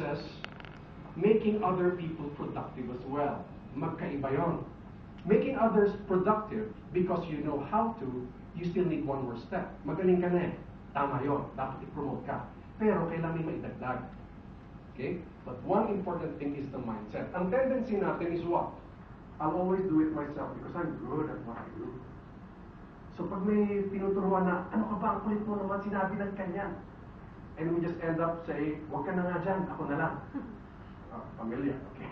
versus making other people productive as well. Magkaiba yun. Making others productive because you know how to, you still need one more step. Magaling ka na eh. Tama yun. Dapat i-promote ka. Pero kailangan may maidagdag. Okay? But one important thing is the mindset. Ang tendency natin is what? I'll always do it myself because I'm good at what I do. So pag may tinuturuan na, ano ka ba, ang kulit mo naman, sinabi ng kanya. And we just end up saying, huwag ka na nga dyan, ako na lang. Familiar, okay.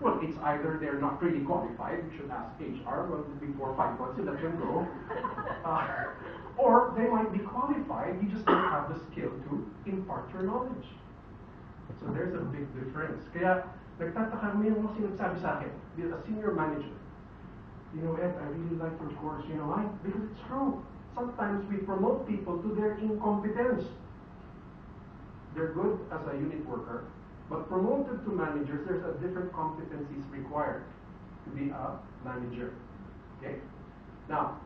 Well, it's either they're not really qualified, you should ask HR, well, before 5 months, you let them go. Or they might be qualified, you just don't have the skill to impart your knowledge. So there's a big difference. Kaya, nagtataka may mga sinasabi sa akin, a senior manager, you know, Ed, I really like your course, you know why? Because it's true. Sometimes we promote people to their incompetence. They're good as a unit worker, but promoted to managers, there's a different competencies required to be a manager. Okay? Now,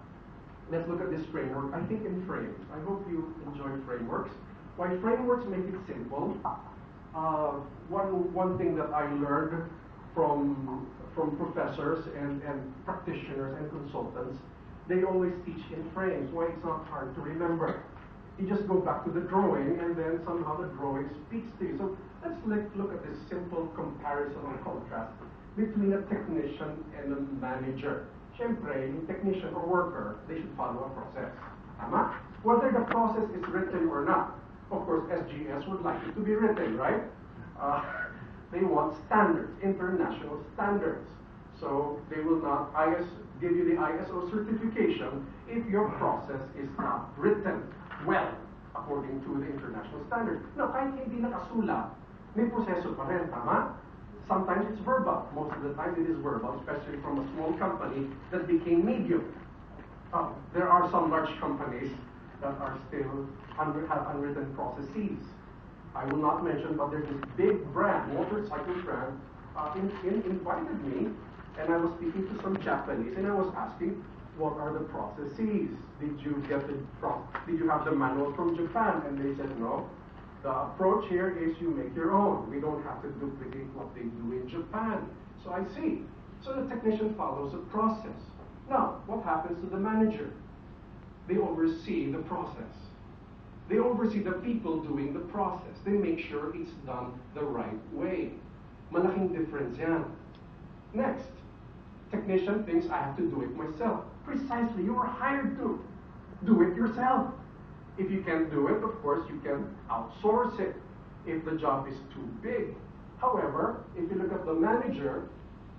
let's look at this framework. I think in frames. I hope you enjoy frameworks. Why frameworks make it simple. One thing that I learned from professors and practitioners and consultants, they always teach in frames. Why it's not hard to remember. You just go back to the drawing, and then somehow the drawing speaks to you. So let's look at this simple comparison or contrast between a technician and a manager. Siyempre, yung technician or worker, they should follow a process. Tama? Whether the process is written or not. Of course, SGS would like it to be written, right? They want standards, international standards. So they will not give you the ISO certification if your process is not written well, according to the international standard. No, kahit hindi nakasulat, may proseso pa rin, tama? Sometimes it's verbal. Most of the time it is verbal, especially from a small company that became medium. There are some large companies that are still have unwritten processes. I will not mention, but there's this big brand, motorcycle brand, invited me, and I was speaking to some Japanese, and I was asking, what are the processes? Did you have the manual from Japan? And they said, no. The approach here is you make your own. We don't have to duplicate what they do in Japan. So I see. So the technician follows a process. Now, what happens to the manager? They oversee the process. They oversee the people doing the process. They make sure it's done the right way. Malaking difference yan. Next, technician thinks I have to do it myself. Precisely, you are hired to do it yourself. If you can't do it, of course, you can outsource it if the job is too big. However, if you look at the manager,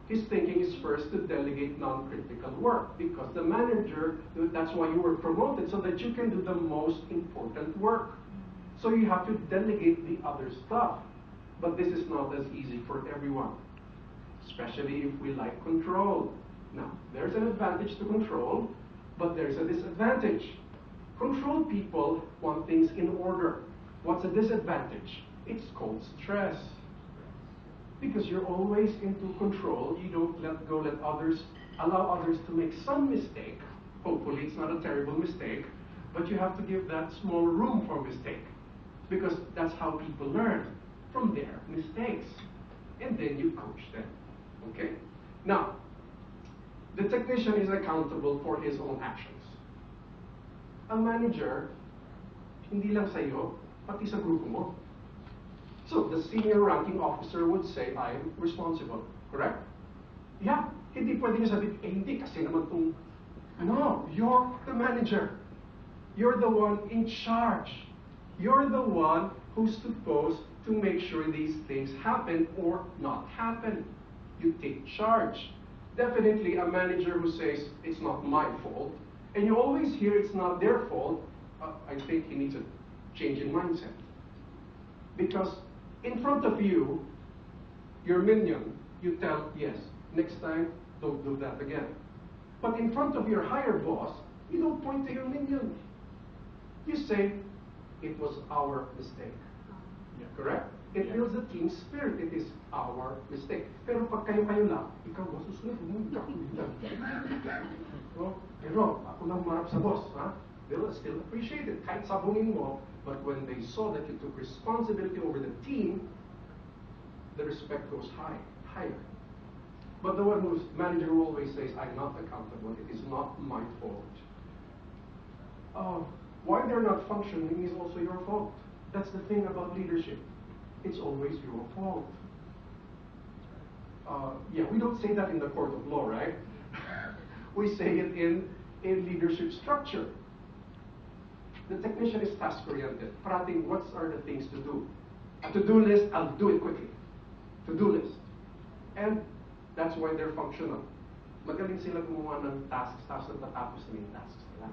his thinking is first to delegate non-critical work, because the manager, that's why you were promoted, so that you can do the most important work. So you have to delegate the other stuff. But this is not as easy for everyone, especially if we like control. Now, there's an advantage to control, but there's a disadvantage. Control people want things in order. What's a disadvantage? It's called stress. Because you're always into control, you don't allow others to make some mistake. Hopefully it's not a terrible mistake, but you have to give that small room for mistake. Because that's how people learn, from their mistakes. And then you coach them. Okay? Now, the technician is accountable for his own actions. Ang manager, hindi lang sa'yo, pati sa grupo mo. So, the senior ranking officer would say, I am responsible. Correct? Yeah. Hindi pwede niya sabihin, hindi kasi naman itong... No, you're the manager. You're the one in charge. You're the one who's supposed to make sure these things happen or not happen. You take charge. Definitely a manager who says, it's not my fault, and you always hear it's not their fault, I think he needs a change in mindset. Because in front of you, your minion, you tell, yes, next time, don't do that again. But in front of your higher boss, you don't point to your minion. You say, it was our mistake. Yeah. Correct? It builds the team spirit. It is our mistake. Pero pag kayo-kayo lang, ikaw, susunod mo, pero ako lang marap sa boss, ha? They will still appreciate it. Kahit sabunin mo, but when they saw that you took responsibility over the team, respect goes higher. But the one who's manager who always says, I'm not accountable, it is not my fault. Why they're not functioning is also your fault. That's the thing about leadership. It's always your fault. Yeah, we don't say that in the court of law, right? We say it in leadership structure. The technician is task-oriented. Parating, what are the things to do? A to-do list, I'll do it quickly. To-do list. And that's why they're functional. Magaling sila gumawa ng tasks, tapos natatapos na yung tasks nila.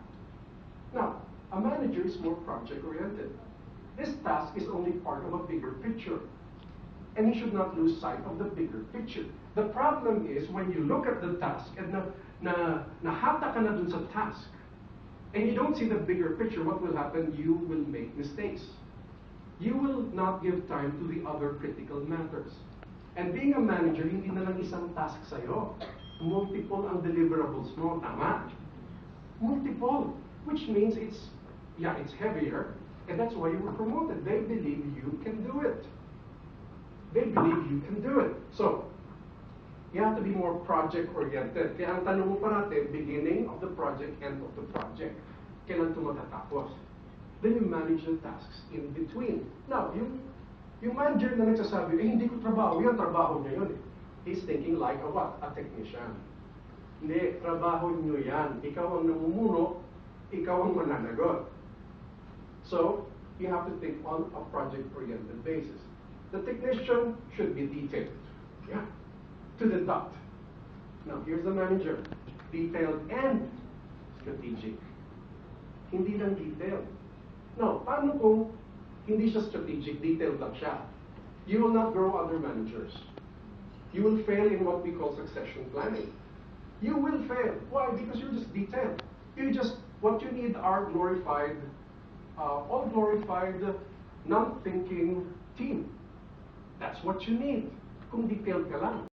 Now, a manager is more project-oriented. This task is only part of a bigger picture. And he should not lose sight of the bigger picture. The problem is when you look at the task and nahata ka na dun sa task, and you don't see the bigger picture, what will happen? You will make mistakes. You will not give time to the other critical matters. And being a manager, hindi na lang isang task sa'yo. Multiple ang deliverables mo, tama? Multiple, which means it's heavier, and that's why you were promoted. They believe you can do it. They believe you can do it. So, you have to be more project-oriented. Kaya ang tanong mo parate, beginning of the project, end of the project. Kailan ito matatapos? Then you manage the tasks in between. Now, yung manager na nagsasabi, hindi ko trabaho, yan trabaho niya yun. He's thinking like a what? A technician. Hindi, trabaho niyo yan. Ikaw ang namumuno, ikaw ang mananagot. So, you have to think on a project-oriented basis. The technician should be detailed. Yeah. To the dot. Now, here's the manager. Detailed and strategic. Hindi lang detailed. Now, paano kung hindi siya strategic, detailed lang siya? You will not grow other managers. You will fail in what we call succession planning. You will fail. Why? Because you're just detailed. What you need are glorified, non-thinking team. That's what you need. Kung detailed ka lang.